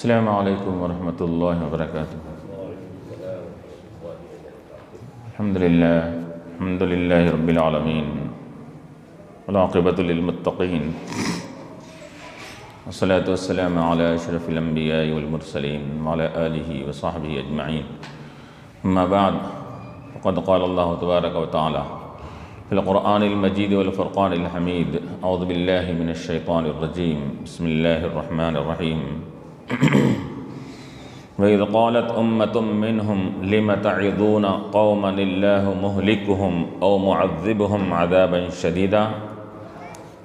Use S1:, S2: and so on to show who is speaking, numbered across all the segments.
S1: السلام علیکم ورحمۃ اللہ وبرکاتہ۔ الحمد للہ رب العالمین والعاقبۃ للمتقین والصلاة والسلام علی اشرف الانبیاء والمرسلین وعلی آلہ وصحبہ اجمعین، اما بعد فقد قال اللہ تبارک وتعالی فی القرآن المجید والفرقان الحمید، اعوذ باللہ من الشیطان الرجیم، بسم اللہ الرحمن الرحیم۔ وَإِذْ قَالَتْ أُمَّةٌ مِّنْهُمْ لِمَ تَعِظُونَ قَوْمًا اللَّهُ مُهْلِكُهُمْ أَوْ مُعَذِّبُهُمْ عَذَابًا شَدِيدًا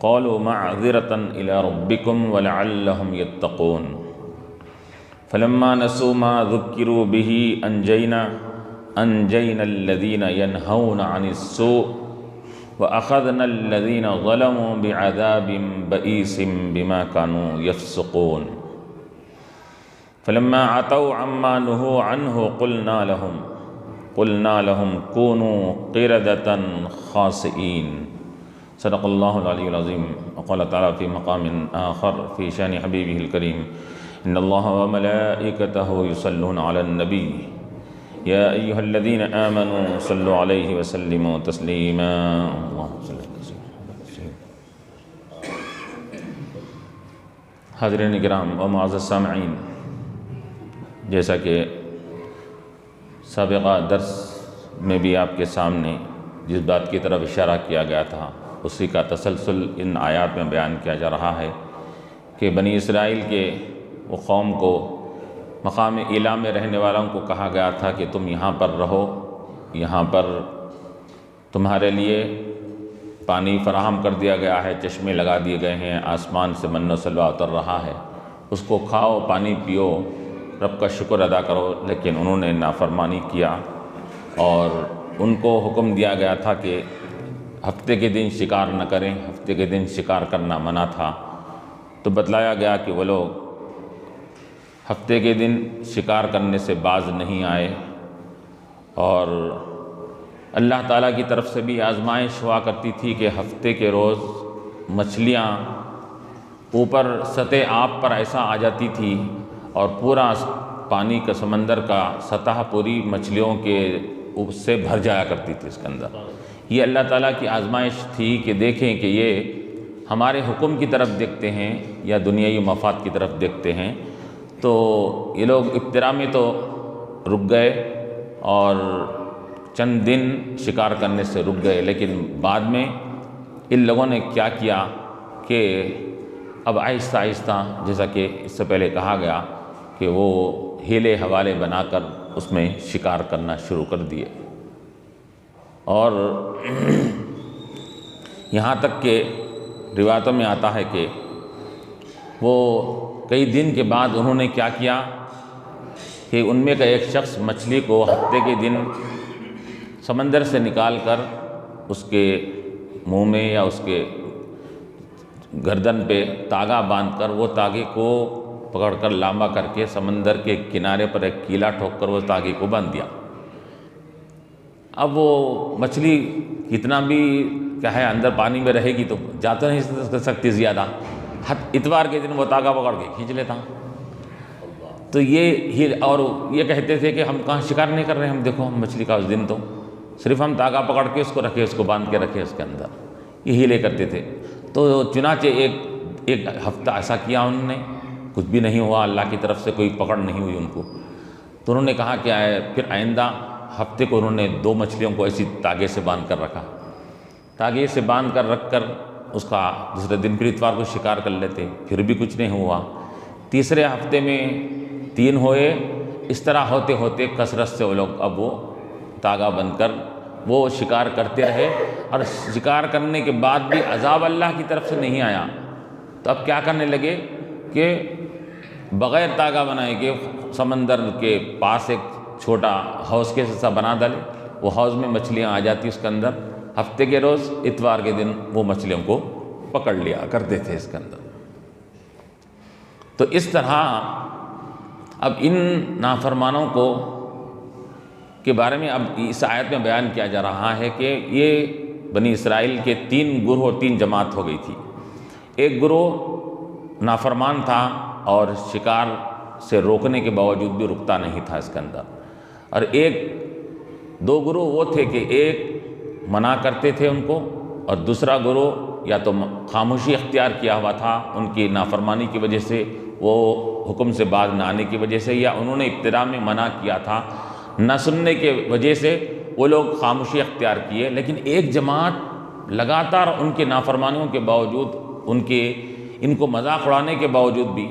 S1: قَالُوا مَعْذِرَةً إِلَىٰ رَبِّكُمْ وَلَعَلَّهُمْ يَتَّقُونَ فَلَمَّا نَسُوا مَا ذُكِّرُوا بِهِ أَنجَيْنَا الَّذِينَ يَنْهَوْنَ عَنِ السُّوءِ وَأَخَذْنَا الَّذِينَ ظَلَمُوا بِعَذَابٍ بَئِيسٍ بِمَا كَانُوا يَفْسُقُونَ فلما عتوا عما نهوا عنه قلنا لهم كونوا قردة خاسئين۔ صدق اللہ العلی العظیم۔ وقال تعالی في مقام آخر في شان حبیبہ الکریم، ان اللہ وملائکتہ یصلون علی النبی یا ایہا الذین آمنوا صلوا علیہ وسلموا تسلیما۔ اللہم صل علی سیدنا۔ حاضرین کرام و معزز سامعین، جیسا کہ سابقہ درس میں بھی آپ کے سامنے جس بات کی طرف اشارہ کیا گیا تھا، اسی کا تسلسل ان آیات میں بیان کیا جا رہا ہے کہ بنی اسرائیل کے وہ قوم کو مقام ایلا میں رہنے والوں کو کہا گیا تھا کہ تم یہاں پر رہو، یہاں پر تمہارے لیے پانی فراہم کر دیا گیا ہے، چشمے لگا دیے گئے ہیں، آسمان سے من و سلوہ اتر رہا ہے، اس کو کھاؤ، پانی پیو، رب کا شکر ادا کرو۔ لیکن انہوں نے نافرمانی کیا اور ان کو حکم دیا گیا تھا کہ ہفتے کے دن شکار نہ کریں، ہفتے کے دن شکار کرنا منع تھا۔ تو بتلایا گیا کہ وہ لوگ ہفتے کے دن شکار کرنے سے باز نہیں آئے، اور اللہ تعالیٰ کی طرف سے بھی آزمائش ہوا کرتی تھی کہ ہفتے کے روز مچھلیاں اوپر سطح آب پر ایسا آ جاتی تھی اور پورا پانی کا سمندر کا سطح پوری مچھلیوں کے سے بھر جایا کرتی تھی اس کے اندر۔ یہ اللہ تعالیٰ کی آزمائش تھی کہ دیکھیں کہ یہ ہمارے حکم کی طرف دیکھتے ہیں یا دنیائی مفاد کی طرف دیکھتے ہیں۔ تو یہ لوگ ابتدا میں تو رک گئے اور چند دن شکار کرنے سے رک گئے، لیکن بعد میں ان لوگوں نے کیا کیا کہ اب آہستہ آہستہ، جیسا کہ اس سے پہلے کہا گیا کہ وہ ہیلے حوالے بنا کر اس میں شکار کرنا شروع کر دیے، اور یہاں تک کہ روایتوں میں آتا ہے کہ وہ کئی دن کے بعد انہوں نے کیا کیا کہ ان میں کا ایک شخص مچھلی کو ہفتے کے دن سمندر سے نکال کر اس کے منہ میں یا اس کے گردن پہ تاگا باندھ کر وہ تاگے کو پکڑ کر لامبا کر کے سمندر کے کنارے پر ایک کیلا ٹھوک کر وہ تاگے کو باندھ دیا۔ اب وہ مچھلی کتنا بھی کیا ہے اندر پانی میں رہے گی تو جا تو نہیں سکتی زیادہ، اتوار کے دن وہ تاگا پکڑ کے کھینچ لیتا۔ تو اور یہ کہتے تھے کہ ہم کہاں شکار نہیں کر رہے، ہم دیکھو ہم مچھلی کا اس دن تو صرف ہم تاگا پکڑ کے اس کو رکھے، اس کو باندھ کے رکھے اس کے اندر، یہ ہیلے کرتے تھے۔ تو چنانچہ ایک ہفتہ ایسا کیا انہوں نے، کچھ بھی نہیں ہوا، اللہ کی طرف سے کوئی پکڑ نہیں ہوئی ان کو۔ تو انہوں نے کہا کہ پھر آئندہ ہفتے کو انہوں نے 2 مچھلیوں کو ایسی تاگے سے باندھ کر رکھا، تاگے سے باندھ کر رکھ کر اس کا دوسرے دن پھر اتوار کو شکار کر لیتے، پھر بھی کچھ نہیں ہوا۔ تیسرے ہفتے میں 3 ہوئے، اس طرح ہوتے ہوتے کثرت سے وہ لوگ اب وہ تاگا بند کر وہ شکار کرتے رہے، اور شکار کرنے کے بعد بھی عذاب اللہ کی طرف سے نہیں آیا۔ تو اب کیا کرنے لگے کہ بغیر تاگا بنائے کہ سمندر کے پاس ایک چھوٹا حوض کے جیسا بنا ڈالے، وہ حوض میں مچھلیاں آ جاتی اس کے اندر، ہفتے کے روز اتوار کے دن وہ مچھلیوں کو پکڑ لیا کرتے تھے اس کے اندر۔ تو اس طرح اب ان نافرمانوں کو کے بارے میں اب اس آیت میں بیان کیا جا رہا ہے کہ یہ بنی اسرائیل کے 3 گروہ 3 جماعت ہو گئی تھی۔ ایک گروہ نافرمان تھا اور شکار سے روکنے کے باوجود بھی رکتا نہیں تھا اس کے اندر۔ اور دو گروہ وہ تھے کہ ایک منع کرتے تھے ان کو، اور دوسرا گروہ یا تو خاموشی اختیار کیا ہوا تھا ان کی نافرمانی کی وجہ سے، وہ حکم سے باز نہ آنے کی وجہ سے، یا انہوں نے ابتدا میں منع کیا تھا نہ سننے کے وجہ سے وہ لوگ خاموشی اختیار کیے۔ لیکن ایک جماعت لگاتار ان کے نافرمانیوں کے باوجود، ان کو مذاق اڑانے کے باوجود بھی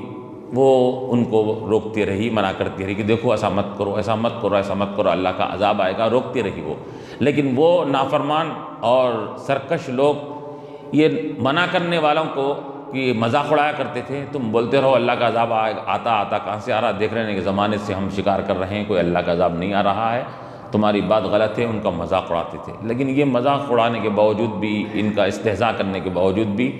S1: وہ ان کو روکتی رہی، منع کرتی رہی کہ دیکھو ایسا مت کرو، ایسا مت کرو، ایسا مت کرو، اللہ کا عذاب آئے گا، روکتی رہی وہ۔ لیکن وہ نافرمان اور سرکش لوگ یہ منع کرنے والوں کو کہ مذاق اڑایا کرتے تھے، تم بولتے رہو اللہ کا عذاب آتا کہاں سے آ رہا، دیکھ رہے ہیں کہ زمانے سے ہم شکار کر رہے ہیں، کوئی اللہ کا عذاب نہیں آ رہا ہے، تمہاری بات غلط ہے، ان کا مذاق اڑاتے تھے۔ لیکن یہ مذاق اڑانے کے باوجود بھی، ان کا استہزاء کرنے کے باوجود بھی،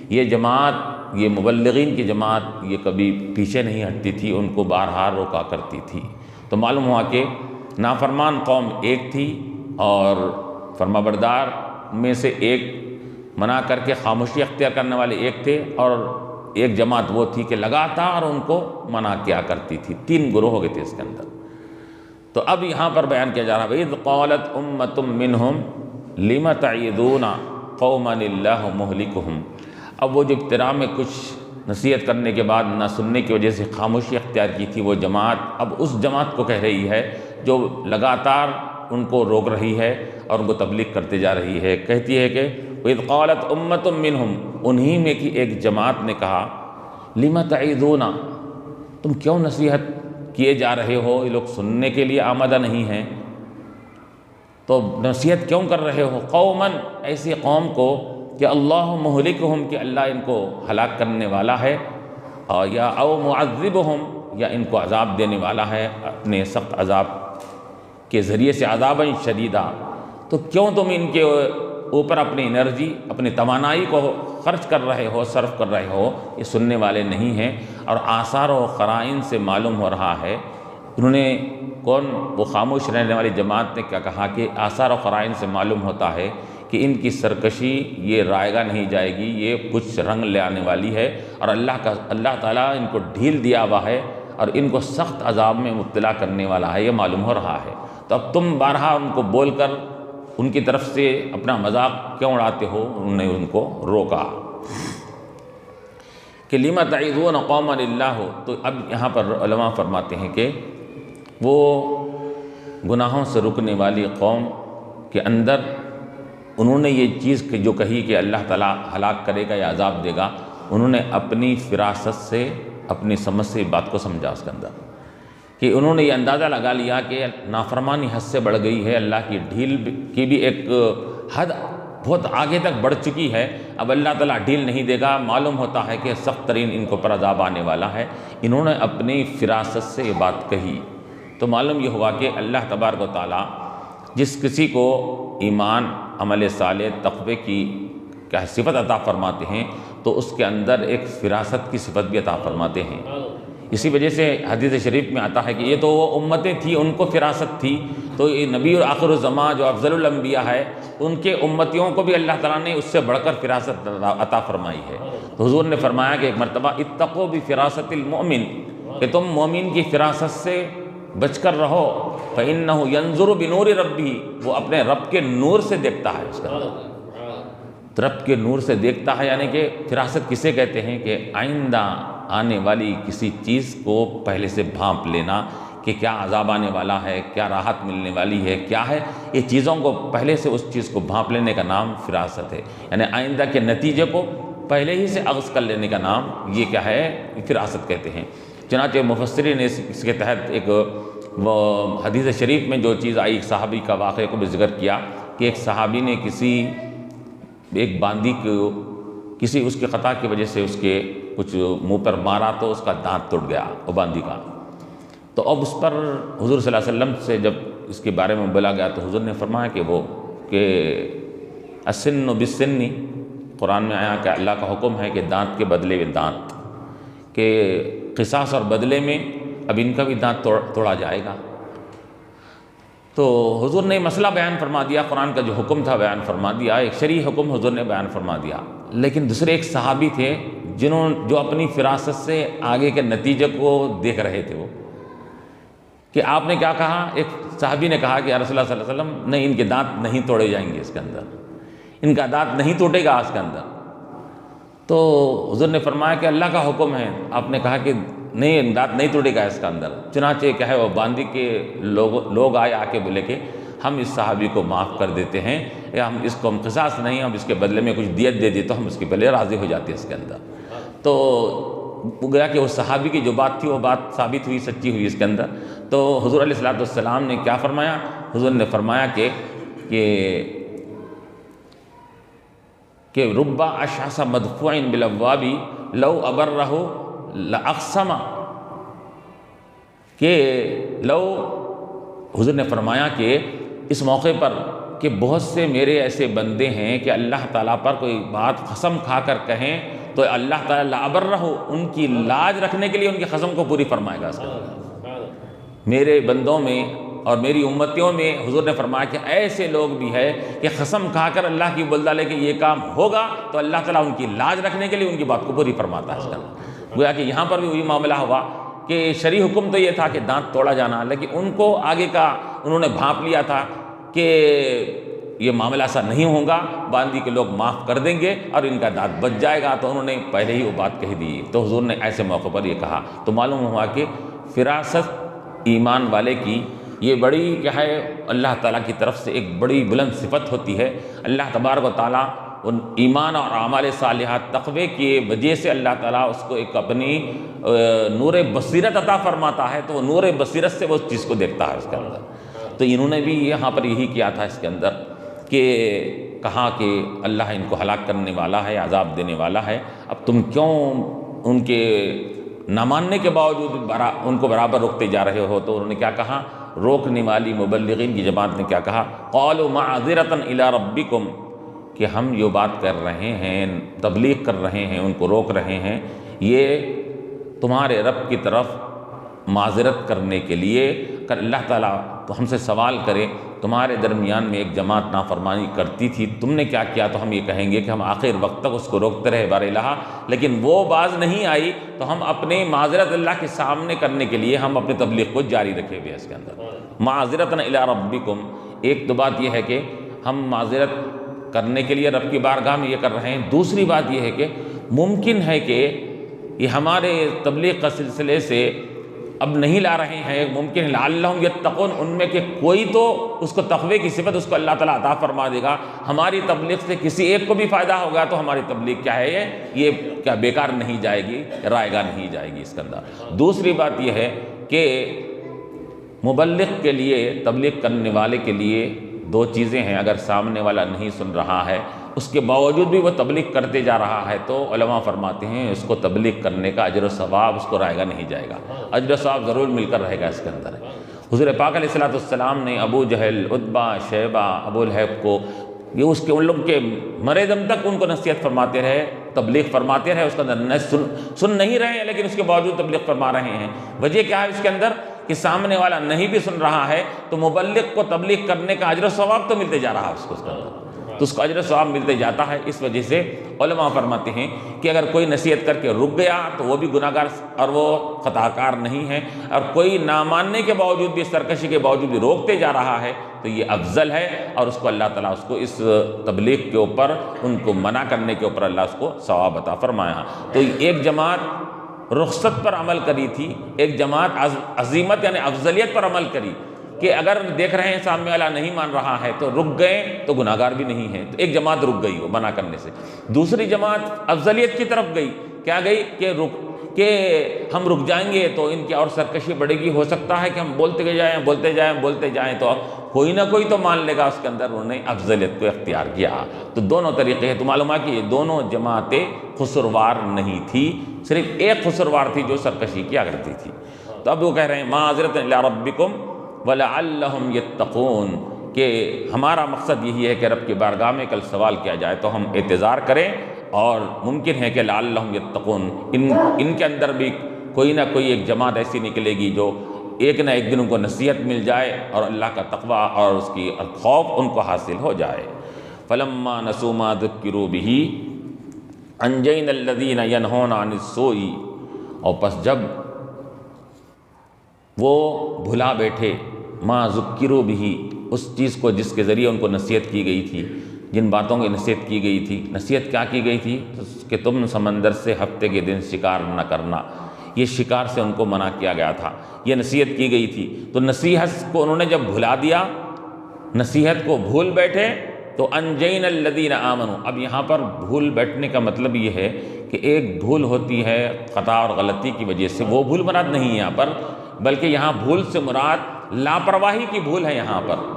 S1: یہ جماعت، یہ مبلغین کی جماعت یہ کبھی پیچھے نہیں ہٹتی تھی، ان کو بارہا روکا کرتی تھی۔ تو معلوم ہوا کہ نافرمان قوم ایک تھی اور فرمانبردار میں سے ایک منع کر کے خاموشی اختیار کرنے والے ایک تھے، اور ایک جماعت وہ تھی کہ لگاتار ان کو منع کیا کرتی تھی۔ 3 گروہ ہو گئے تھے اس کے اندر۔ تو اب یہاں پر بیان کیا جا رہا ہے وَإِذْ قَالَتْ أُمَّةٌ مِّنْهُمْ لِمَ تَعِظُونَ قَوْمًا اللَّهُ مُهْلِكُهُمْ۔ اب وہ جو ابتدا میں کچھ نصیحت کرنے کے بعد نہ سننے کی وجہ سے خاموشی اختیار کی تھی، وہ جماعت اب اس جماعت کو کہہ رہی ہے جو لگاتار ان کو روک رہی ہے اور ان کو تبلیغ کرتے جا رہی ہے۔ کہتی ہے کہ وَإِذْ قَالَتْ أُمَّةٌ مِّنْهُمْ، انہی میں کی ایک جماعت نے کہا لِمَ تَعِظُونَ، تم کیوں نصیحت کیے جا رہے ہو، یہ لوگ سننے کے لیے آمادہ نہیں ہیں، تو نصیحت کیوں کر رہے ہو؟ قوماً، ایسی قوم کو کہ اللہ مہلکہم، کہ اللہ ان کو ہلاک کرنے والا ہے، اور یا او معذبہم، یا ان کو عذاب دینے والا ہے اپنے سخت عذاب کے ذریعے سے، عذاباً شدیدہ۔ تو کیوں تم ان کے اوپر اپنی انرجی، اپنی توانائی کو خرچ کر رہے ہو، صرف کر رہے ہو؟ یہ سننے والے نہیں ہیں۔ اور آثار و قرائن سے معلوم ہو رہا ہے، انہوں نے وہ خاموش رہنے والی جماعت نے کیا کہا کہ آثار و قرائن سے معلوم ہوتا ہے کہ ان کی سرکشی یہ رائگاں نہیں جائے گی، یہ کچھ رنگ لے آنے والی ہے، اور اللہ تعالیٰ ان کو ڈھیل دیا ہوا ہے اور ان کو سخت عذاب میں مبتلا کرنے والا ہے، یہ معلوم ہو رہا ہے۔ تو اب تم بارہا ان کو بول کر ان کی طرف سے اپنا مذاق کیوں اڑاتے ہو؟ انہوں نے ان کو روکا کہ لِمَ تَعِظُونَ قَوْمًا لِلَّهِ۔ تو اب یہاں پر علماء فرماتے ہیں کہ وہ گناہوں سے رکنے والی قوم کے اندر انہوں نے یہ چیز جو کہی کہ اللہ تعالیٰ ہلاک کرے گا یا عذاب دے گا، انہوں نے اپنی فراست سے، اپنی سمجھ سے بات کو سمجھا اس کے اندر، کہ انہوں نے یہ اندازہ لگا لیا کہ نافرمانی حد سے بڑھ گئی ہے، اللہ کی ڈھیل کی بھی ایک حد بہت آگے تک بڑھ چکی ہے، اب اللہ تعالیٰ ڈھیل نہیں دے گا، معلوم ہوتا ہے کہ سخت ترین ان کو پر عذاب آنے والا ہے۔ انہوں نے اپنی فراست سے یہ بات کہی، تو معلوم یہ ہوا کہ اللہ تبارک و تعالیٰ جس کسی کو ایمان، عمل صالح، تقوی کی کیا صفت عطا فرماتے ہیں، تو اس کے اندر ایک فراست کی صفت بھی عطا فرماتے ہیں۔ اسی وجہ سے حدیث شریف میں آتا ہے کہ یہ تو وہ امتیں تھیں، ان کو فراست تھی، تو یہ نبی آخر الزمان جو افضل الانبیاء ہے، ان کے امتیوں کو بھی اللہ تعالیٰ نے اس سے بڑھ کر فراست عطا فرمائی ہے۔ تو حضور نے فرمایا کہ ایک مرتبہ اتقوا بفراست المؤمن، کہ تم مومن کی فراست سے بچ کر رہو، فإنہ ینظر بنور ربہ، وہ اپنے رب کے نور سے دیکھتا ہے، اس کا رب کے نور سے دیکھتا ہے۔ یعنی کہ فراست کسے کہتے ہیں کہ آئندہ آنے والی کسی چیز کو پہلے سے بھانپ لینا، کہ کیا عذاب آنے والا ہے، کیا راحت ملنے والی ہے، کیا ہے، یہ چیزوں کو پہلے سے اس چیز کو بھانپ لینے کا نام فراست ہے۔ یعنی آئندہ کے نتیجے کو پہلے ہی سے اخذ کر لینے کا نام یہ کیا ہے، فراست کہتے ہیں۔ چنانچہ مفسرین نے اس کے تحت ایک وہ حدیث شریف میں جو چیز آئی، ایک صحابی کا واقعے کو بھی ذکر کیا کہ ایک صحابی نے ایک باندی کو کسی اس کے خطا کی وجہ سے اس کے کچھ منہ پر مارا، تو اس کا دانت ٹوٹ گیا وہ باندی کا۔ تو اب اس پر حضور صلی اللہ علیہ وسلم سے جب اس کے بارے میں بولا گیا، تو حضور نے فرمایا کہ السن بالسن، قرآن میں آیا کہ اللہ کا حکم ہے کہ دانت کے بدلے میں دانت، کہ قصاص اور بدلے میں اب ان کا بھی دانت توڑا جائے گا۔ تو حضور نے مسئلہ بیان فرما دیا، قرآن کا جو حکم تھا بیان فرما دیا، ایک شرعی حکم حضور نے بیان فرما دیا۔ لیکن دوسرے ایک صحابی تھے جو اپنی فراست سے آگے کے نتیجے کو دیکھ رہے تھے وہ، کہ آپ نے کیا کہا، ایک صحابی نے کہا کہ یا رسول اللہ صلی اللہ علیہ وسلم نہیں، ان کے دانت نہیں توڑے جائیں گے اس کے اندر، ان کا دانت نہیں ٹوٹے گا اس کے اندر۔ تو حضور نے فرمایا کہ اللہ کا حکم ہے۔ آپ نے کہا کہ نہیں، دانت نہیں ٹوٹے گا اس کا اندر۔ چنانچہ کیا ہے، وہ باندی کے لوگ آئے، آ کے بولے کہ ہم اس صحابی کو معاف کر دیتے ہیں، یا ہم اس کو ہم قصاص نہیں، ہم اس کے بدلے میں کچھ دیت دے دی تو ہم اس کے پہلے راضی ہو جاتے ہیں اس کے اندر۔ تو گویا کہ اس صحابی کی جو بات تھی وہ بات ثابت ہوئی، سچی ہوئی اس کے اندر۔ تو حضور علیہ السلام نے کیا فرمایا؟ حضور نے فرمایا کہ رب اشعث مدفوع بالابواب لو ابرہ لاقسم، کہ حضور نے فرمایا کہ اس موقع پر کہ بہت سے میرے ایسے بندے ہیں کہ اللہ تعالیٰ پر کوئی بات قسم کھا کر کہیں تو اللہ تعالیٰ لابرہ، ان کی لاج رکھنے کے لیے ان کی قسم کو پوری فرمائے گا اس کا۔ میرے بندوں میں اور میری امتیوں میں حضور نے فرمایا کہ ایسے لوگ بھی ہے کہ قسم کھا کر اللہ کی بول ڈالے کہ یہ کام ہوگا تو اللہ تعالیٰ ان کی لاج رکھنے کے لیے ان کی بات کو پوری فرماتا ہے اس کا۔ گویا کہ یہاں پر بھی وہی معاملہ ہوا کہ شرعی حکم تو یہ تھا کہ دانت توڑا جانا، لیکن ان کو آگے کا انہوں نے بھانپ لیا تھا کہ یہ معاملہ ایسا نہیں ہوگا، باندی کے لوگ معاف کر دیں گے اور ان کا دانت بچ جائے گا، تو انہوں نے پہلے ہی وہ بات کہہ دی۔ تو حضور نے ایسے موقع پر یہ کہا، تو معلوم ہوا کہ فراست ایمان والے کی یہ بڑی کیا ہے، اللہ تعالیٰ کی طرف سے ایک بڑی بلند صفت ہوتی ہے۔ اللہ تبارک و تعالیٰ ان ایمان اور اعمال صالحات تقوی کی وجہ سے اللہ تعالیٰ اس کو ایک اپنی نور بصیرت عطا فرماتا ہے، تو وہ نور بصیرت سے وہ اس چیز کو دیکھتا ہے اس کے اندر۔ تو انہوں نے بھی یہاں پر یہی کیا تھا اس کے اندر کہ کہا کہ اللہ ان کو ہلاک کرنے والا ہے، عذاب دینے والا ہے، اب تم کیوں ان کے نہ ماننے کے باوجود ان کو برابر روکتے جا رہے ہو؟ تو انہوں نے کیا کہا، روکنے والی مبلغین کی جماعت نے کیا کہا، قالوا معذرۃ الی ربکم، کہ ہم یہ بات کر رہے ہیں، تبلیغ کر رہے ہیں، ان کو روک رہے ہیں، یہ تمہارے رب کی طرف معذرت کرنے کے لیے، کہ اللہ تعالیٰ تو ہم سے سوال کرے تمہارے درمیان میں ایک جماعت نافرمانی کرتی تھی، تم نے کیا کیا؟ تو ہم یہ کہیں گے کہ ہم آخر وقت تک اس کو روکتے رہے بار الہ، لیکن وہ باز نہیں آئی، تو ہم اپنی معذرت اللہ کے سامنے کرنے کے لیے ہم اپنی تبلیغ کو جاری رکھے ہوئے اس کے اندر۔ معذرۃ الی ربکم، ایک تو بات یہ ہے کہ ہم معذرت کرنے کے لیے رب کی بارگاہ میں یہ کر رہے ہیں، دوسری بات یہ ہے کہ ممکن ہے کہ یہ ہمارے تبلیغ کا سلسلے سے اب نہیں لا رہے ہیں، ممکن ہے لعلہم یتقون، ان میں کہ کوئی تو اس کو تقوی کی صفت اس کو اللہ تعالیٰ عطا فرما دے گا، ہماری تبلیغ سے کسی ایک کو بھی فائدہ ہوگا تو ہماری تبلیغ کیا ہے، یہ کیا بیکار نہیں جائے گی، رائے گاہ نہیں جائے گی اس کے اندر۔ دوسری بات یہ ہے کہ مبلغ کے لیے، تبلیغ کرنے والے کے لیے دو چیزیں ہیں، اگر سامنے والا نہیں سن رہا ہے اس کے باوجود بھی وہ تبلیغ کرتے جا رہا ہے، تو علماء فرماتے ہیں اس کو تبلیغ کرنے کا اجر و ثواب اس کو رائے گا نہیں جائے گا، اجر و ثواب ضرور مل کر رہے گا اس کے اندر۔ حضور پاک علیہ السلام نے ابو جہل، عتبہ، شیبہ، ابو لہب کو، یہ اس کے ان لوگ کے مرے دم تک ان کو نصیحت فرماتے رہے، تبلیغ فرماتے رہے، اس کے اندر سن نہیں رہے ہیں لیکن اس کے باوجود تبلیغ فرما رہے ہیں۔ وجہ کیا ہے اس کے اندر کہ سامنے والا نہیں بھی سن رہا ہے تو مبلغ کو تبلیغ کرنے کا اجر و ثواب تو ملتے جا رہا ہے اس کو، تو اس کو اجر و ثواب ملتے جاتا ہے۔ اس وجہ سے علماء فرماتے ہیں کہ اگر کوئی نصیحت کر کے رک گیا تو وہ بھی گناہگار اور وہ خطا کار نہیں ہے، اور کوئی نہ ماننے کے باوجود بھی، سرکشی کے باوجود بھی روکتے جا رہا ہے تو یہ افضل ہے، اور اس کو اللہ تعالیٰ اس کو اس تبلیغ کے اوپر، ان کو منع کرنے کے اوپر اللہ اس کو ثواب عطا فرمایا۔ تو ایک جماعت رخصت پر عمل کری تھی، ایک جماعت عزیمت یعنی افضلیت پر عمل کری، کہ اگر دیکھ رہے ہیں سامنے والا نہیں مان رہا ہے تو رک گئے تو گناہگار بھی نہیں ہے، تو ایک جماعت رک گئی وہ منع کرنے سے۔ دوسری جماعت افضلیت کی طرف گئی، کیا گئی کہ ہم رک جائیں گے تو ان کی اور سرکشی بڑھے گی، ہو سکتا ہے کہ ہم بولتے جائیں تو کوئی نہ کوئی تو مان لے گا اس کے اندر، انہوں نے افضلیت کو اختیار کیا۔ تو دونوں طریقے ہیں، تو معلوم ہے کہ یہ دونوں جماعتیں قصوروار نہیں تھی، صرف ایک قصوروار تھی جو سرکشی کیا کرتی تھی۔ تو اب وہ کہہ رہے ہیں معذرۃ الی ربکم وَلَعَلَّهُمْ يَتَّقُونَ، کہ ہمارا مقصد یہی ہے کہ رب کی بارگاہ میں کل سوال کیا جائے تو ہم اعتذار کریں، اور ممکن ہے کہ لعلہم یتقون، ان کے اندر بھی کوئی نہ کوئی ایک جماعت ایسی نکلے گی جو ایک نہ ایک دن ان کو نصیحت مل جائے اور اللہ کا تقوی اور اس کی خوف ان کو حاصل ہو جائے۔ فَلَمَّا نَسُوا مَا ذُكِّرُوا بِهِ، انجینا الذین ینہون عن السوء، اور پس جب وہ بھلا بیٹھے ما ذکروا بہ، اس چیز کو جس کے ذریعے ان کو نصیحت کی گئی تھی، جن باتوں کی نصیحت کی گئی تھی۔ نصیحت کیا کی گئی تھی کہ تم سمندر سے ہفتے کے دن شکار نہ کرنا، یہ شکار سے ان کو منع کیا گیا تھا، یہ نصیحت کی گئی تھی۔ تو نصیحت کو انہوں نے جب بھلا دیا، نصیحت کو بھول بیٹھے، تو انجینا الذین آمنوا۔ اب یہاں پر بھول بیٹھنے کا مطلب یہ ہے کہ ایک بھول ہوتی ہے خطا اور غلطی کی وجہ سے، وہ بھول مراد نہیں ہے یہاں پر، بلکہ یہاں بھول سے مراد لاپرواہی کی بھول ہے۔ یہاں پر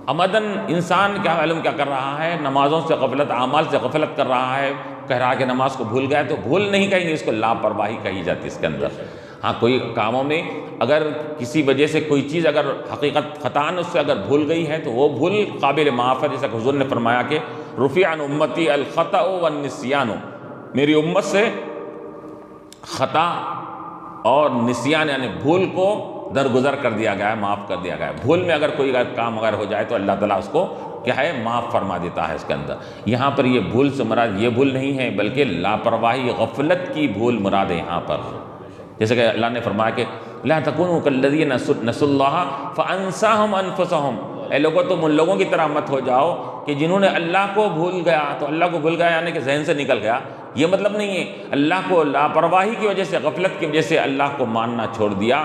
S1: عمدن انسان کیا معلوم کیا کر رہا ہے، نمازوں سے غفلت، اعمال سے غفلت کر رہا ہے، کہہ رہا ہے کہ نماز کو بھول گیا، تو بھول نہیں کہیں گے، اس کو لاپرواہی کہی جاتی ہے اس کے اندر۔ ہاں کوئی کاموں میں اگر کسی وجہ سے کوئی چیز اگر حقیقت خطاً اس سے اگر بھول گئی ہے تو وہ بھول قابل معاف ہے، جیسا کہ حضور نے فرمایا کہ رفع عن امتی الخطأ والنسیان، میری امت سے خطا اور نسیان یعنی بھول کو درگزر کر دیا گیا ہے، معاف کر دیا گیا ہے۔ بھول میں اگر کوئی کام اگر ہو جائے تو اللہ تعالیٰ اس کو کیا ہے، معاف فرما دیتا ہے اس کے اندر۔ یہاں پر یہ بھول سے مراد یہ بھول نہیں ہے، بلکہ لاپرواہی غفلت کی بھول مراد ہے یہاں پر۔ جیسے کہ اللہ نے فرمایا کہ لا تکونوا کالذین نسوا اللہ فانساہم انفسہم، اے لوگوں تم ان لوگوں کی طرح مت ہو جاؤ کہ جنہوں نے اللہ کو بھول گیا، تو اللہ کو بھول گیا یعنی کہ ذہن سے نکل گیا، یہ مطلب نہیں ہے، اللہ کو لاپرواہی کی وجہ سے، غفلت کی وجہ سے اللہ کو ماننا چھوڑ دیا،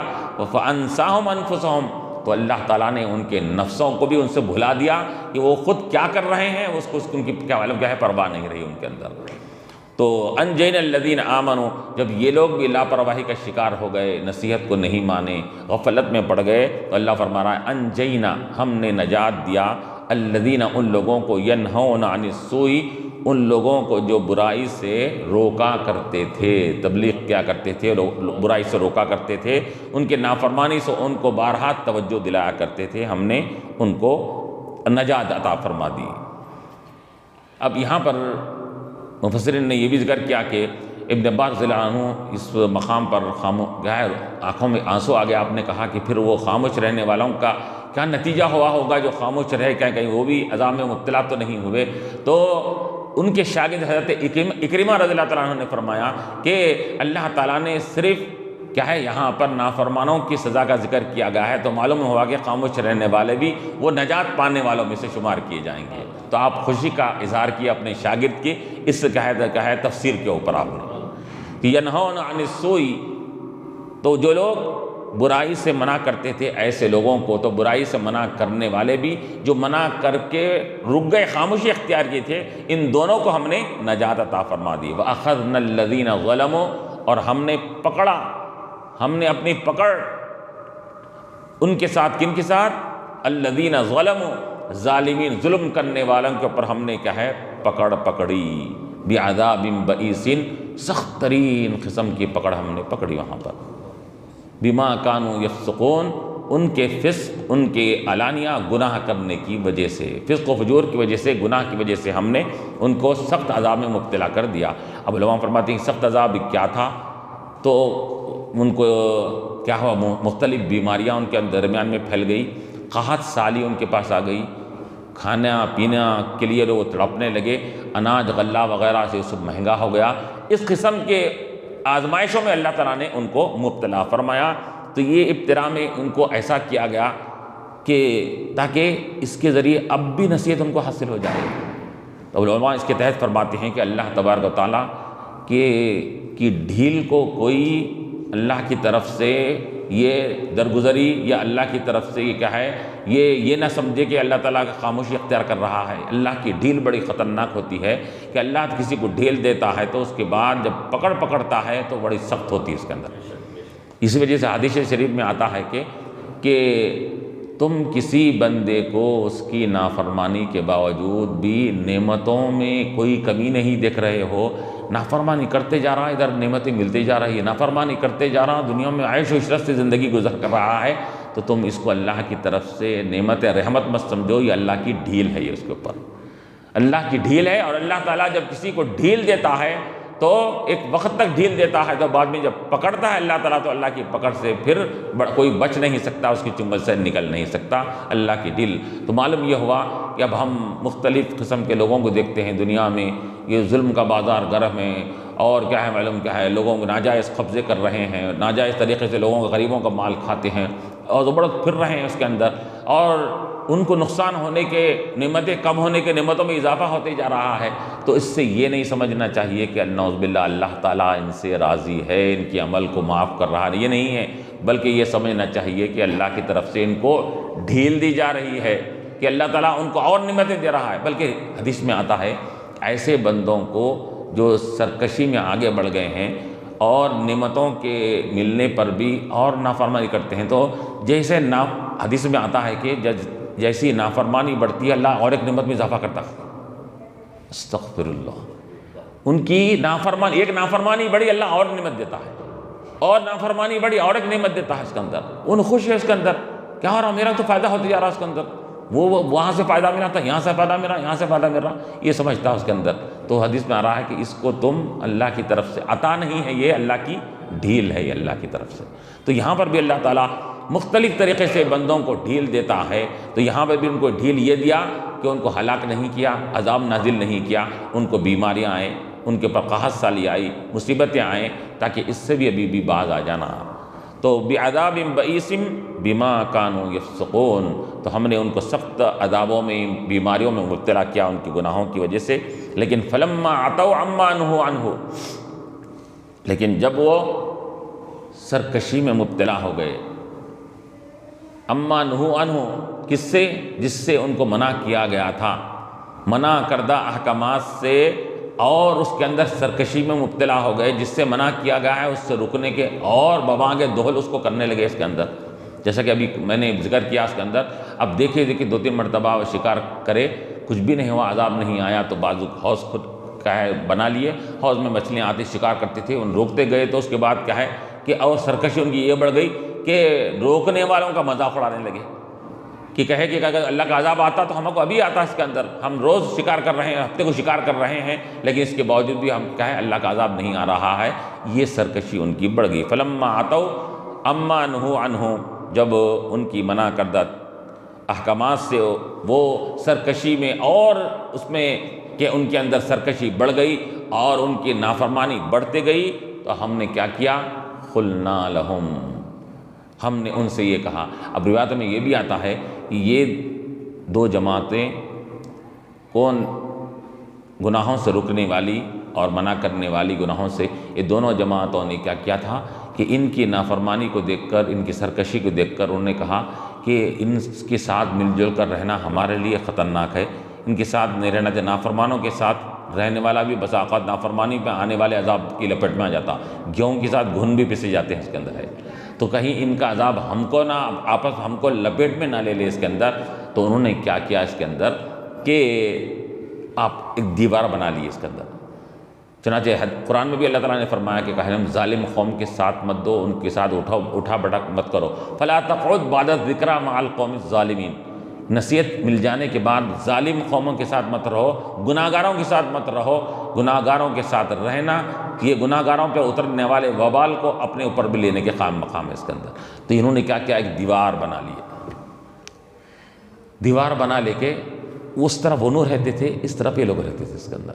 S1: فانساہم انفسہم، تو اللہ تعالیٰ نے ان کے نفسوں کو بھی ان سے بھلا دیا کہ وہ خود کیا کر رہے ہیں، اس کو ان کی کیا معلوم کیا ہے، پرواہ نہیں رہی ان کے اندر۔ تو انجینا الذین آمنوا، جب یہ لوگ بھی لاپرواہی کا شکار ہو گئے، نصیحت کو نہیں مانے، غفلت میں پڑ گئے، تو اللہ فرما رہا ہے انجینا، ہم نے نجات دیا، الذین، ان لوگوں کو، ینہون عن السوء، ان لوگوں کو جو برائی سے روکا کرتے تھے، تبلیغ کیا کرتے تھے، برائی سے روکا کرتے تھے، ان کے نافرمانی سے ان کو بارہا توجہ دلایا کرتے تھے، ہم نے ان کو نجات عطا فرما دی۔ اب یہاں پر مفسرین نے یہ بھی ذکر کیا کہ ابن عباس رضی اللہ عنہ اس مقام پر آنکھوں میں آنسو آ گیا، آپ نے کہا کہ پھر وہ خاموش رہنے والوں کا کیا نتیجہ ہوا ہوگا جو خاموش رہے، کہیں وہ بھی عذاب میں مبتلا تو نہیں ہوئے۔ تو ان کے شاگرد حضرت اکرمہ رضی اللہ تعالیٰ عنہ نے فرمایا کہ اللہ تعالیٰ نے صرف کیا ہے یہاں پر نافرمانوں کی سزا کا ذکر کیا گیا ہے، تو معلوم ہوا کہ خاموش رہنے والے بھی وہ نجات پانے والوں میں سے شمار کیے جائیں گے۔ تو آپ خوشی کا اظہار کیا اپنے شاگرد کی اس کیا ہے تفسیر کے اوپر آپ نے کہ ینہون عن السوء، تو جو لوگ برائی سے منع کرتے تھے ایسے لوگوں کو، تو برائی سے منع کرنے والے بھی جو منع کر کے رک گئے، خاموشی اختیار کیے تھے، ان دونوں کو ہم نے نجات عطا فرما دی۔ وَأَخَذْنَا الَّذِينَ ظَلَمُوا، اور ہم نے پکڑا، ہم نے اپنی پکڑ ان کے ساتھ، کن کے ساتھ، الذین ظلموا، ظالمین، ظلم کرنے والوں کے اوپر ہم نے کیا ہے پکڑی، بعذاب بئیس، سخت ترین قسم کی پکڑ ہم نے پکڑی وہاں پر، بما کانوا یفسقون، ان کے فسق، ان کے علانیہ گناہ کرنے کی وجہ سے، فسق و فجور کی وجہ سے، گناہ کی وجہ سے ہم نے ان کو سخت عذاب میں مبتلا کر دیا۔ اب علماء فرماتے ہیں سخت عذاب کیا تھا، تو ان کو کیا ہوا، مختلف بیماریاں ان کے درمیان میں پھیل گئی، قحط سالی ان کے پاس آ گئی، کھانا پینا کے لیے وہ تڑپنے لگے، اناج غلہ وغیرہ سے سب مہنگا ہو گیا۔ اس قسم کے آزمائشوں میں اللہ تعالیٰ نے ان کو مبتلا فرمایا۔ تو یہ ابتلا میں ان کو ایسا کیا گیا کہ تاکہ اس کے ذریعے اب بھی نصیحت ان کو حاصل ہو جائے۔ تو علماء اس کے تحت فرماتے ہیں کہ اللہ تبارک و تعالیٰ کی ڈھیل کو کوئی اللہ کی طرف سے یہ درگزری یا اللہ کی طرف سے یہ کیا ہے، یہ نہ سمجھے کہ اللہ تعالیٰ کا خاموشی اختیار کر رہا ہے۔ اللہ کی ڈھیل بڑی خطرناک ہوتی ہے کہ اللہ کسی کو ڈھیل دیتا ہے تو اس کے بعد جب پکڑتا ہے تو بڑی سخت ہوتی ہے اس کے اندر۔ اسی وجہ سے حدیث شریف میں آتا ہے کہ تم کسی بندے کو اس کی نافرمانی کے باوجود بھی نعمتوں میں کوئی کمی نہیں دیکھ رہے ہو، نافرمانی کرتے جا رہا ہے، ادھر نعمتیں ملتی جا رہی ہے، نافرمانی کرتے جا رہا، دنیا میں عیش و عشرت سے زندگی گزر کر رہا ہے، تو تم اس کو اللہ کی طرف سے نعمت رحمت مت سمجھو، یہ اللہ کی ڈھیل ہے، یہ اس کے اوپر اللہ کی ڈھیل ہے۔ اور اللہ تعالیٰ جب کسی کو ڈھیل دیتا ہے تو ایک وقت تک ڈھیل دیتا ہے، تو بعد میں جب پکڑتا ہے اللہ تعالیٰ تو اللہ کی پکڑ سے پھر کوئی بچ نہیں سکتا، اس کی چنگل سے نکل نہیں سکتا، اللہ کی ڈھیل۔ تو معلوم یہ ہوا کہ اب ہم مختلف قسم کے لوگوں کو دیکھتے ہیں دنیا میں یہ ظلم کا بازار گرم ہے، اور کیا ہے معلوم کیا ہے، لوگوں کو ناجائز قبضے کر رہے ہیں، ناجائز طریقے سے لوگوں کا غریبوں کا مال کھاتے ہیں اور زبردست پھر رہے ہیں اس کے اندر، اور ان کو نقصان ہونے کے، نعمتیں کم ہونے کے نعمتوں میں اضافہ ہوتے جا رہا ہے۔ تو اس سے یہ نہیں سمجھنا چاہیے کہ نعوذ باللہ اللہ تعالیٰ ان سے راضی ہے، ان کی عمل کو معاف کر رہا ہے، یہ نہیں ہے، بلکہ یہ سمجھنا چاہیے کہ اللہ کی طرف سے ان کو ڈھیل دی جا رہی ہے، کہ اللہ تعالیٰ ان کو اور نعمتیں دے رہا ہے۔ بلکہ حدیث میں آتا ہے ایسے بندوں کو جو سرکشی میں آگے بڑھ گئے ہیں اور نعمتوں کے ملنے پر بھی اور نافرمانی کرتے ہیں، تو جیسے حدیث میں آتا ہے کہ جیسی نافرمانی بڑھتی ہے اللہ اور ایک نعمت میں اضافہ کرتا ہے۔ استغفر اللہ، ان کی نافرمانی، ایک نافرمانی بڑی اللہ اور نعمت دیتا ہے، اور نافرمانی بڑی اور ایک نعمت دیتا ہے اس کے اندر، ان خوش ہے اس کے اندر، کیا ہو رہا میرا تو فائدہ ہوتا جا رہا اس کے اندر، وہ وہاں سے فائدہ ملا تھا، یہاں سے فائدہ ملا، یہاں سے فائدہ مل رہا، یہ سمجھتا ہے اس کے اندر۔ تو حدیث میں آ رہا ہے کہ اس کو تم اللہ کی طرف سے عطا نہیں ہے، یہ اللہ کی ڈھیل ہے، یہ اللہ کی طرف سے۔ تو یہاں پر بھی اللہ تعالیٰ مختلف طریقے سے بندوں کو ڈھیل دیتا ہے، تو یہاں پر بھی ان کو ڈھیل یہ دیا کہ ان کو ہلاک نہیں کیا، عذاب نازل نہیں کیا، ان کو بیماریاں آئیں، ان کے پر قحط سالی آئی، مصیبتیں آئیں، تاکہ اس سے بھی ابھی باز آ جانا۔ تو بعذاب بئیس بما کانوا یفسقون، تو ہم نے ان کو سخت عذابوں میں، بیماریوں میں مبتلا کیا ان کے گناہوں کی وجہ سے۔ لیکن فلما عتوا عما نہوا عنہ، لیکن جب وہ سرکشی میں مبتلا ہو گئے، عما نہوا عنہ کس سے؟ جس سے ان کو منع کیا گیا تھا، منع کردہ احکامات سے، اور اس کے اندر سرکشی میں مبتلا ہو گئے، جس سے منع کیا گیا ہے اس سے رکنے کے، اور ببانگ دہل اس کو کرنے لگے اس کے اندر، جیسا کہ ابھی میں نے ذکر کیا اس کے اندر۔ اب دیکھیں 2-3 مرتبہ وہ شکار کرے، کچھ بھی نہیں ہوا، عذاب نہیں آیا، تو بازو حوض خود کیا ہے بنا لیے، حوض میں مچھلیاں آتی شکار کرتی تھی، ان روکتے گئے، تو اس کے بعد کیا ہے کہ اور سرکشی ان کی یہ بڑھ گئی کہ روکنے والوں کا مذاق اڑانے لگے، کہ کہے کہ اگر اللہ کا عذاب آتا تو ہم کو ابھی آتا اس کے اندر، ہم روز شکار کر رہے ہیں، ہفتے کو شکار کر رہے ہیں، لیکن اس کے باوجود بھی ہم کہیں اللہ کا عذاب نہیں آ رہا ہے، یہ سرکشی ان کی بڑھ گئی۔ فلما عتوا عما نہوا عنہ، جب ان کی منع کردہ احکامات سے وہ سرکشی میں، اور اس میں کہ ان کے اندر سرکشی بڑھ گئی اور ان کی نافرمانی بڑھتے گئی، تو ہم نے کیا کیا؟ قلنا لہم، ہم نے ان سے یہ کہا۔ اب روایت میں یہ بھی آتا ہے کہ یہ 2 جماعتیں کون؟ گناہوں سے رکنے والی اور منع کرنے والی گناہوں سے، یہ دونوں جماعتوں نے کیا کیا تھا کہ ان کی نافرمانی کو دیکھ کر، ان کی سرکشی کو دیکھ کر انہوں نے کہا کہ ان کے ساتھ مل جل کر رہنا ہمارے لیے خطرناک ہے، ان کے ساتھ نہیں رہنا چاہیے۔ نافرمانوں کے ساتھ رہنے والا بھی بسا اوقات نافرمانی پہ آنے والے عذاب کی لپٹ میں آ جاتا، گیہوں کے ساتھ گھن بھی پسے جاتے ہیں اس کے اندر ہے، تو کہیں ان کا عذاب ہم کو نہ آپس ہم کو لپیٹ میں نہ لے لے اس کے اندر۔ تو انہوں نے کیا کیا اس کے اندر کہ آپ ایک دیوار بنا لی اس کے اندر۔ چنانچہ قرآن میں بھی اللہ تعالیٰ نے فرمایا کہ ہم ظالم قوم کے ساتھ مت دو، ان کے ساتھ اٹھا بٹک مت کرو، فلا تقعد بعد الذکری مع القوم الظالمین، نصیحت مل جانے کے بعد ظالم قوموں کے ساتھ مت رہو، گناہ گاروں کے ساتھ مت رہو۔ گناہ گاروں کے ساتھ رہنا یہ گناہ گاروں پہ اترنے والے وبال کو اپنے اوپر بھی لینے کے قائم مقام ہے اس کے اندر۔ تو انہوں نے کیا کیا؟ ایک دیوار بنا لی، دیوار بنا لے کے اس طرف وہ نور رہتے تھے، اس طرف یہ لوگ رہتے تھے اس کے اندر،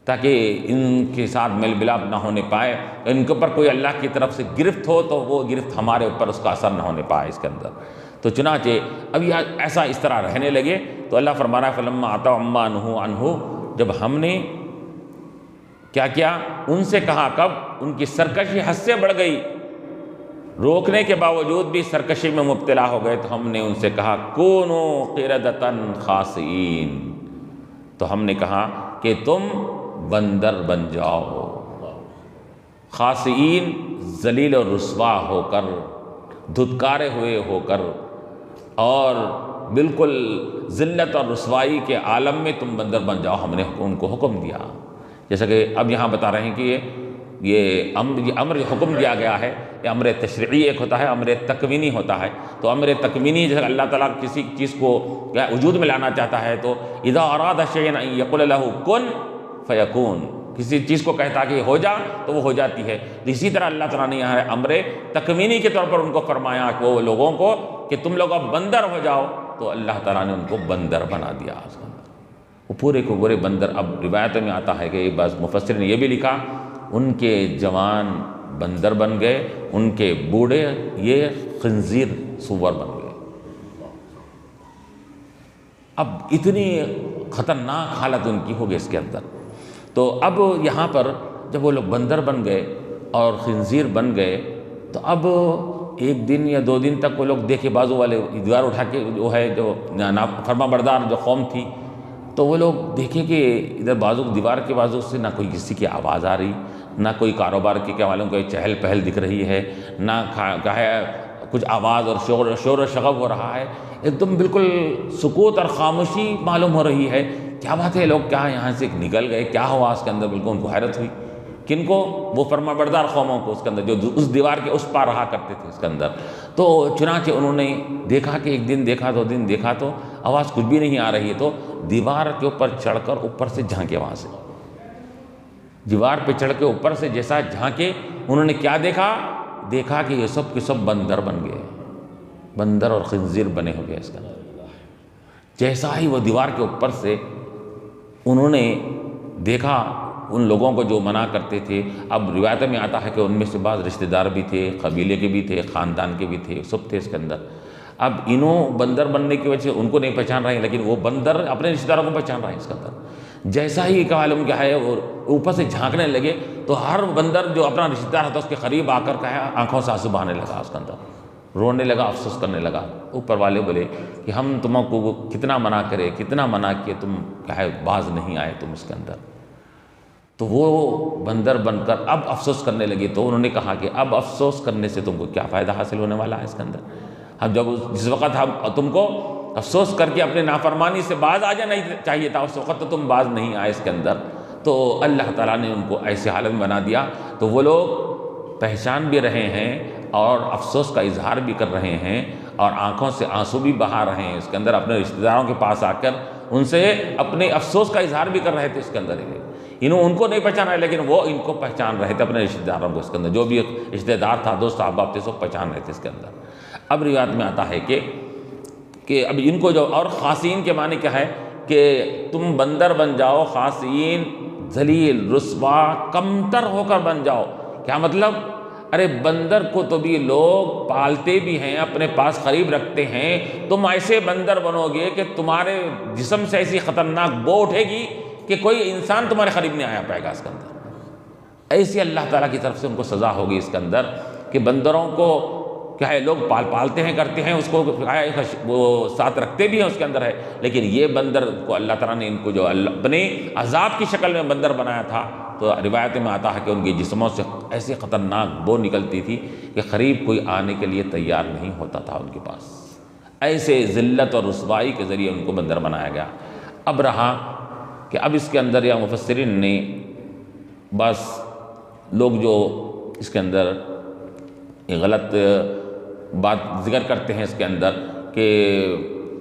S1: تاکہ ان کے ساتھ میل ملاپ نہ ہونے پائے، ان کے اوپر کوئی اللہ کی طرف سے گرفت ہو تو وہ گرفت ہمارے اوپر اس کا اثر نہ ہونے پائے اس کے اندر۔ تو چنانچہ اب یہ ایسا اس طرح رہنے لگے، تو اللہ فرما رہا ہے فلما عتوا عما نہوا عنہ، جب ہم نے کیا کیا؟ ان سے کہا، کب؟ ان کی سرکشی حد سے بڑھ گئی، روکنے کے باوجود بھی سرکشی میں مبتلا ہو گئے، تو ہم نے ان سے کہا کونوا قردۃ خاسئین، تو ہم نے کہا کہ تم بندر بن جاؤ، خاسئین ذلیل و رسوا ہو کر، دھتکارے ہوئے ہو کر، اور بالکل ذلت اور رسوائی کے عالم میں تم بندر بن جاؤ، ہم نے ان کو حکم دیا۔ جیسا کہ اب یہاں بتا رہے ہیں کہ یہ امر حکم دیا گیا ہے، یہ امر تشریعی ایک ہوتا ہے، امر تکوینی ہوتا ہے۔ تو امر تکوینی جیسے اللہ تعالیٰ کسی چیز کو وجود میں لانا چاہتا ہے تو اذا اراد شیئا ان یقول له کن فیکون، کسی چیز کو کہتا کہ ہو جا تو وہ ہو جاتی ہے۔ اسی طرح اللہ تعالیٰ نے یہاں امر تکوینی کے طور پر ان کو فرمایا کہ وہ لوگوں کو کہ تم لوگ اب بندر ہو جاؤ، تو اللہ تعالیٰ نے ان کو بندر بنا دیا اس کے اندر۔ وہ پورے کو پورے بندر. اب روایتوں میں آتا ہے کہ ایک بعض مفسر نے یہ بھی لکھا ان کے جوان بندر بن گئے، ان کے بوڑھے یہ خنزیر سور بن گئے. اب اتنی خطرناک حالت ان کی ہو گئی اس کے اندر. تو اب یہاں پر جب وہ لوگ بندر بن گئے اور خنزیر بن گئے تو اب ایک دن یا 2 دن تک وہ لوگ دیکھے بازو والے دیوار اٹھا کے جو ہے جو فرما بردار جو قوم تھی تو وہ لوگ دیکھیں کہ ادھر بازو دیوار کے بازو سے نہ کوئی کسی کی آواز آ رہی، نہ کوئی کاروبار کے کیا معلوم کوئی چہل پہل دکھ رہی ہے، نہ کچھ آواز اور شور و شغب ہو رہا ہے. ایک دم بالکل سکوت اور خاموشی معلوم ہو رہی ہے. کیا بات ہے، لوگ کیا یہاں سے نکل گئے، کیا ہوا اس کے اندر؟ بالکل ان کو حیرت ہوئی. کن کو؟ وہ فرما بردار قوموں کو اس کے اندر جو اس دیوار کے اس پار رہا کرتے تھے اس کے اندر. تو چنانچہ انہوں نے دیکھا کہ ایک دن دیکھا 2 دن دیکھا تو آواز کچھ بھی نہیں آ رہی ہے. تو دیوار کے اوپر چڑھ کر اوپر سے جھانکے، وہاں سے دیوار پہ چڑھ کے اوپر سے جیسا جھانکے انہوں نے کیا دیکھا کہ یہ سب کے سب بندر بن گئے، بندر اور خنزیر بنے ہو گئے اس کے اندر. جیسا ہی وہ دیوار کے اوپر سے انہوں نے دیکھا ان لوگوں کو جو منع کرتے تھے. اب روایت میں آتا ہے کہ ان میں سے بعض رشتہ دار بھی تھے، قبیلے کے بھی تھے، خاندان کے بھی تھے، سب تھے اس کے اندر. اب انہوں بندر بننے کی وجہ سے ان کو نہیں پہچان رہے ہیں، لیکن وہ بندر اپنے رشتہ داروں کو پہچان رہے ہیں اس کے اندر. جیسا ہی کا معلوم کیا ہے وہ اوپر سے جھانکنے لگے تو ہر بندر جو اپنا رشتہ دار ہوتا اس کے قریب آ کر کہا آنکھوں سے آنسو بہانے لگا اس کے اندر، رونے لگا، افسوس کرنے لگا. اوپر والے بولے کہ ہم تم کو کتنا منع کرے، کتنا منع کیے، تم کیا ہے باز نہیں آئے تم اس کے اندر. تو وہ بندر بن کر اب افسوس کرنے لگے. تو انہوں نے کہا کہ اب افسوس کرنے سے تم کو کیا فائدہ حاصل ہونے والا ہے اس کے اندر؟ اب جس وقت ہم تم کو افسوس کر کے اپنے نافرمانی سے باز آ جانا چاہیے تھا، اس وقت تو تم باز نہیں آئے اس کے اندر. تو اللہ تعالیٰ نے ان کو ایسے حالت میں بنا دیا. تو وہ لوگ پہچان بھی رہے ہیں اور افسوس کا اظہار بھی کر رہے ہیں اور آنکھوں سے آنسو بھی بہا رہے ہیں اس کے اندر. اپنے رشتہ داروں کے پاس آ کر ان سے اپنے افسوس کا اظہار بھی کر رہے تھے اس کے اندر. ان کو نہیں پہچانا ہے لیکن وہ ان کو پہچان رہے تھے، اپنے رشتہ داروں کو اس کے اندر. جو بھی رشتہ دار تھا، دوست احباب تھے، سب پہچان رہے تھے اس کے اندر. اب روایت میں آتا ہے کہ اب ان کو جو اور خاصین کے معنی کیا ہے کہ تم بندر بن جاؤ، خاصین، ذلیل، رسوا، کمتر ہو کر بن جاؤ. کیا مطلب؟ ارے بندر کو تو بھی لوگ پالتے بھی ہیں، اپنے پاس قریب رکھتے ہیں. تم ایسے بندر بنو گے کہ تمہارے جسم سے ایسی خطرناک بو اٹھے گی کہ کوئی انسان تمہارے قریب نہیں آیا پائے گا اس کے اندر. ایسی اللہ تعالیٰ کی طرف سے ان کو سزا ہوگی اس کے اندر کہ بندروں کو کیا ہے لوگ پالتے ہیں، کرتے ہیں، اس کو وہ ساتھ رکھتے بھی ہیں اس کے اندر ہے. لیکن یہ بندر کو اللہ تعالیٰ نے ان کو جو اپنے عذاب کی شکل میں بندر بنایا تھا تو روایت میں آتا ہے کہ ان کے جسموں سے ایسی خطرناک بو نکلتی تھی کہ قریب کوئی آنے کے لیے تیار نہیں ہوتا تھا ان کے پاس. ایسے ذلت اور رسوائی کے ذریعے ان کو بندر بنایا گیا. اب رہا کہ اب اس کے اندر یا مفسرین نے بس لوگ جو اس کے اندر غلط بات ذکر کرتے ہیں اس کے اندر کہ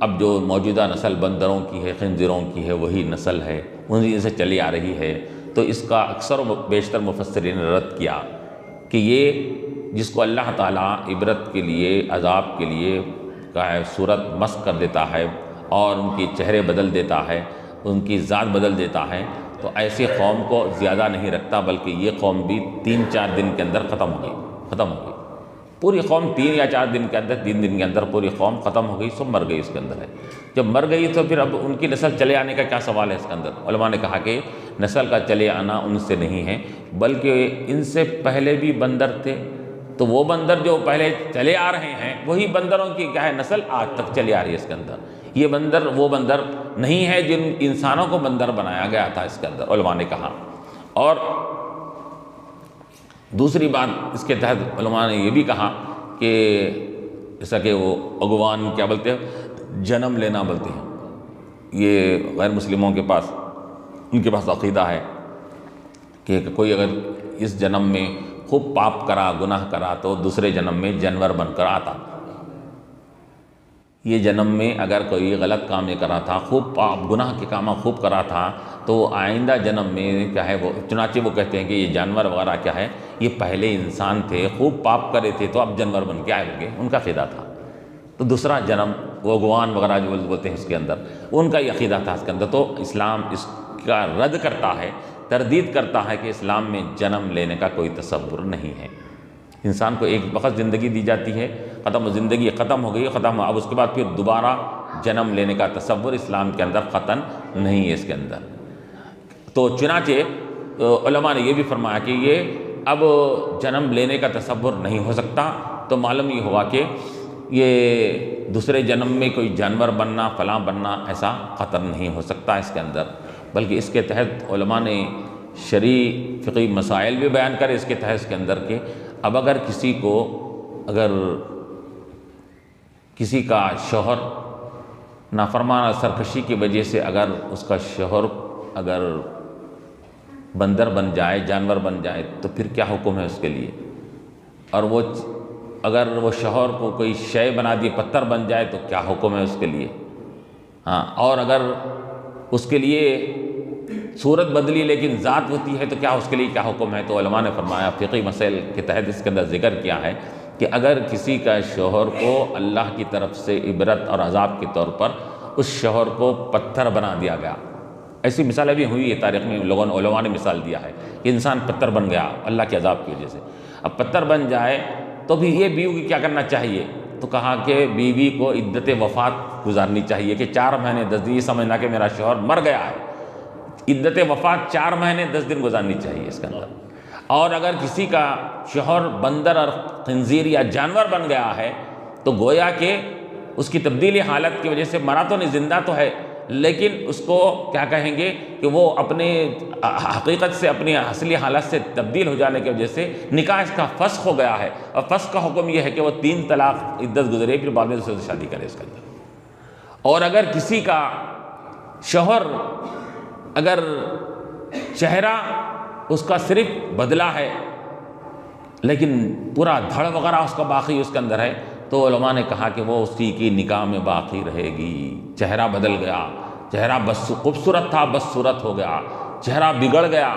S1: اب جو موجودہ نسل بندروں کی ہے، خنزیروں کی ہے، وہی نسل ہے، انہیں سے چلی آ رہی ہے. تو اس کا اکثر و بیشتر مفسرین نے رد کیا کہ یہ جس کو اللہ تعالیٰ عبرت کے لیے، عذاب کے لیے کا ہے صورت مسخ کر دیتا ہے اور ان کی چہرے بدل دیتا ہے، ان کی ذات بدل دیتا ہے، تو ایسی قوم کو زیادہ نہیں رکھتا بلکہ یہ قوم بھی 3-4 دن کے اندر ختم ہو گئی. پوری قوم 3 یا 4 دن کے اندر، 3 دن کے اندر پوری قوم ختم ہو گئی، سب مر گئی اس کے اندر ہے. جب مر گئی تو پھر اب ان کی نسل چلے آنے کا کیا سوال ہے اس کے اندر؟ علماء نے کہا کہ نسل کا چلے آنا ان سے نہیں ہے بلکہ ان سے پہلے بھی بندر تھے. تو وہ بندر جو پہلے چلے آ رہے ہیں وہی بندروں کی کیا ہے نسل آج تک چلی آ رہی ہے اس کے اندر. یہ بندر وہ بندر نہیں ہے جن انسانوں کو بندر بنایا گیا تھا اس کے اندر، علماء نے کہا. اور دوسری بات اس کے تحت علماء نے یہ بھی کہا کہ جیسا کہ وہ اگوان کیا بولتے ہیں، جنم لینا بولتے ہیں. یہ غیر مسلموں کے پاس ان کے پاس عقیدہ ہے کہ کوئی اگر اس جنم میں خوب پاپ کرا، گناہ کرا تو دوسرے جنم میں جانور بن کر آتا. یہ جنم میں اگر کوئی غلط کام یہ کرا تھا، خوب پاپ گناہ کے کام خوب کرا تھا تو آئندہ جنم میں کیا ہے وہ چنانچہ وہ کہتے ہیں کہ یہ جانور وغیرہ کیا ہے یہ پہلے انسان تھے، خوب پاپ کرے تھے تو اب جانور بن کے آئے گے، ان کا عقیدہ تھا. تو دوسرا جنم وگوان وغیرہ جو بولتے ہیں اس کے اندر، ان کا یہ عقیدہ تھا اس کے اندر۔ تو اسلام اس کا رد کرتا ہے، تردید کرتا ہے کہ اسلام میں جنم لینے کا کوئی تصور نہیں ہے۔ انسان کو ایک وقت زندگی دی جاتی ہے، ختم، زندگی ختم ہو گئی، ختم، اب اس کے بعد پھر دوبارہ جنم لینے کا تصور اسلام کے اندر قطعاً نہیں ہے اس کے اندر۔ تو چنانچہ علماء نے یہ بھی فرمایا کہ یہ اب جنم لینے کا تصور نہیں ہو سکتا، تو معلوم یہ ہوا کہ یہ دوسرے جنم میں کوئی جانور بننا، فلاں بننا، ایسا قطعاً نہیں ہو سکتا اس کے اندر، بلکہ اس کے تحت علماء نے شرعی فقہی مسائل بھی بیان کرے اس کے تحت اس کے اندر کہ اب اگر کسی کا شوہر نافرمان اور سرکشی کی وجہ سے اگر اس کا شوہر اگر بندر بن جائے، جانور بن جائے، تو پھر کیا حکم ہے اس کے لیے؟ اور اگر وہ شوہر کو کوئی شے بنا دی، پتھر بن جائے، تو کیا حکم ہے اس کے لیے؟ ہاں، اور اگر اس کے لیے صورت بدلی لیکن ذات ہوتی ہے تو کیا اس کے لیے کیا حکم ہے؟ تو علماء نے فرمایا، فقہی مسائل کے تحت اس کے اندر ذکر کیا ہے کہ اگر کسی کا شوہر کو اللہ کی طرف سے عبرت اور عذاب کے طور پر اس شوہر کو پتھر بنا دیا گیا، ایسی مثالیں بھی ہوئی ہے تاریخ میں، علماء نے مثال دیا ہے کہ انسان پتھر بن گیا اللہ کے عذاب کی وجہ سے۔ اب پتھر بن جائے تو بھی یہ بیوی کو کیا کرنا چاہیے؟ تو کہا کہ بیوی کو عدت وفات گزارنی چاہیے کہ 4 مہینے 10 دن، یہ سمجھنا کہ میرا شوہر مر گیا ہے، عدت وفات 4 مہینے 10 دن گزارنی چاہیے اس کے اندر۔ اور اگر کسی کا شوہر بندر اور خنزیر یا جانور بن گیا ہے تو گویا کہ اس کی تبدیلی حالت کی وجہ سے مرا تو نہیں، زندہ تو ہے، لیکن اس کو کیا کہیں گے کہ وہ اپنے حقیقت سے، اپنی اصلی حالت سے تبدیل ہو جانے کی وجہ سے نکاح اس کا فسخ ہو گیا ہے، اور فسخ کا حکم یہ ہے کہ وہ 3 طلاق عدت گزرے، پھر بعد میں سے شادی کرے اس کے اندر۔ اور اگر کسی کا شوہر اگر چہرہ اس کا صرف بدلا ہے لیکن پورا دھڑ وغیرہ اس کا باقی اس کے اندر ہے، تو علماء نے کہا کہ وہ اسی کی نکاح میں باقی رہے گی۔ چہرہ بدل گیا، چہرہ خوبصورت تھا بس صورت ہو گیا، چہرہ بگڑ گیا،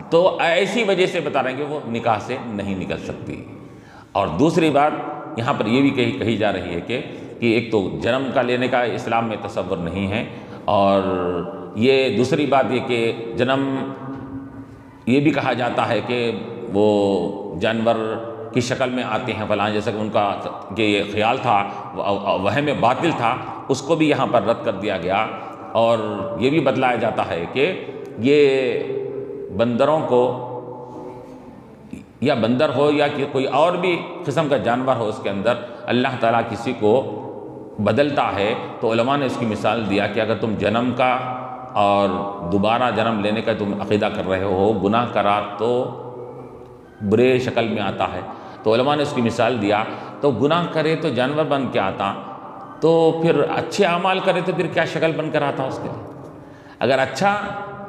S1: تو ایسی وجہ سے بتا رہے ہیں کہ وہ نکاح سے نہیں نکل سکتی۔ اور دوسری بات یہاں پر یہ بھی کہی جا رہی ہے کہ ایک تو جنم کا لینے کا اسلام میں تصور نہیں ہے، اور یہ دوسری بات یہ کہ جنم یہ بھی کہا جاتا ہے کہ وہ جانور کی شکل میں آتے ہیں فلاں، جیسا کہ ان کا کہ یہ خیال تھا، وہم باطل تھا، اس کو بھی یہاں پر رد کر دیا گیا۔ اور یہ بھی بتلایا جاتا ہے کہ یہ بندروں کو، یا بندر ہو یا کہ کوئی اور بھی قسم کا جانور ہو، اس کے اندر اللہ تعالیٰ کسی کو بدلتا ہے، تو علماء نے اس کی مثال دیا کہ اگر تم جنم کا اور دوبارہ جنم لینے کا تم عقیدہ کر رہے ہو، گناہ کرا تو برے شکل میں آتا ہے، تو علماء نے اس کی مثال دیا، تو گناہ کرے تو جانور بن کے آتا، تو پھر اچھے اعمال کرے تو پھر کیا شکل بن کر آتا اس کے لیے؟ اگر اچھا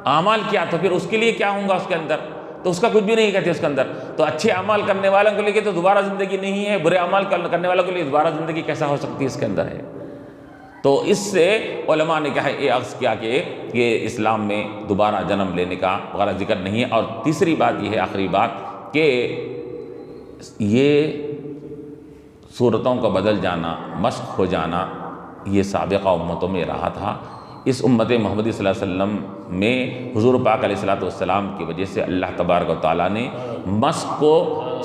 S1: اعمال کیا تو پھر اس کے لیے کیا ہوں گا اس کے اندر؟ تو اس کا کچھ بھی نہیں کہتے اس کے اندر۔ تو اچھے اعمال کرنے والوں کے لیے تو دوبارہ زندگی نہیں ہے، برے اعمال کرنے والوں کے لیے دوبارہ زندگی کیسا ہو سکتی ہے اس کے اندر ہے؟ تو اس سے علماء نے کہا، یہ عرض کیا کہ یہ اسلام میں دوبارہ جنم لینے کا وغیرہ ذکر نہیں ہے۔ اور تیسری بات یہ ہے، آخری بات، کہ یہ صورتوں کا بدل جانا، مسخ ہو جانا، یہ سابقہ امتوں میں رہا تھا۔ اس امت محمدی صلی اللہ علیہ وسلم میں حضور پاک علیہ الصلوۃ والسلام کی وجہ سے اللہ تبارک و تعالیٰ نے مسخ کو،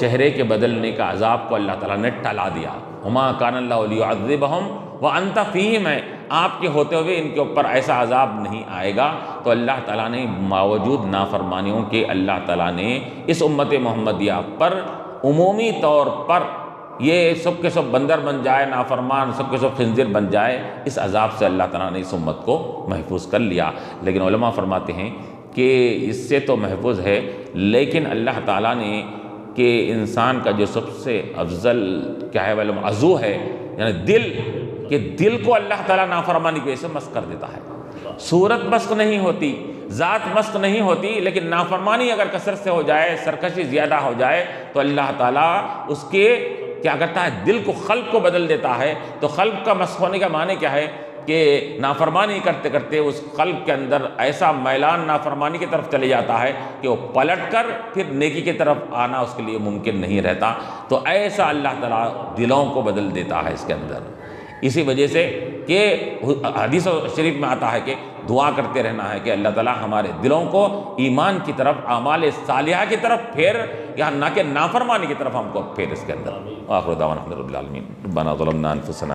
S1: چہرے کے بدلنے کا عذاب کو اللہ تعالیٰ نے ٹلا دیا۔ وما کان اللہ لیعذبہم وانت فیہم، ہے آپ کے ہوتے ہوئے ان کے اوپر ایسا عذاب نہیں آئے گا۔ تو اللہ تعالیٰ نے باوجود نافرمانیوں کے، اللہ تعالیٰ نے اس امت محمدیہ پر عمومی طور پر یہ سب کے سب بندر بن جائے، نافرمان سب کے سب خنزیر بن جائے، اس عذاب سے اللہ تعالیٰ نے اس امت کو محفوظ کر لیا۔ لیکن علماء فرماتے ہیں کہ اس سے تو محفوظ ہے، لیکن اللہ تعالیٰ نے کہ انسان کا جو سب سے افضل کیا ہے عضو ہے، یعنی دل، کہ دل کو اللہ تعالیٰ نافرمانی کی وجہ سے مسخ کر دیتا ہے۔ صورت مسخ نہیں ہوتی، ذات مسخ نہیں ہوتی، لیکن نافرمانی اگر کثرت سے ہو جائے، سرکشی زیادہ ہو جائے، تو اللہ تعالیٰ اس کے کیا کرتا ہے، دل کو، قلب کو بدل دیتا ہے۔ تو قلب کا مسخ ہونے کا معنی کیا ہے کہ نافرمانی کرتے کرتے اس قلب کے اندر ایسا میلان نافرمانی کی طرف چلے جاتا ہے کہ وہ پلٹ کر پھر نیکی کی طرف آنا اس کے لیے ممکن نہیں رہتا۔ تو ایسا اللہ تعالیٰ دلوں کو بدل دیتا ہے اس کے اندر۔ اسی وجہ سے کہ حدیث شریف میں آتا ہے کہ دعا کرتے رہنا ہے کہ اللہ تعالیٰ ہمارے دلوں کو ایمان کی طرف، اعمال صالحہ کی طرف پھیر، یا نہ کہ نافرمانی کی طرف ہم کو پھیر اس کے اندر۔ آخر دعوانا الحمد للہ رب العالمین۔ ربنا ظلمنا انفسنا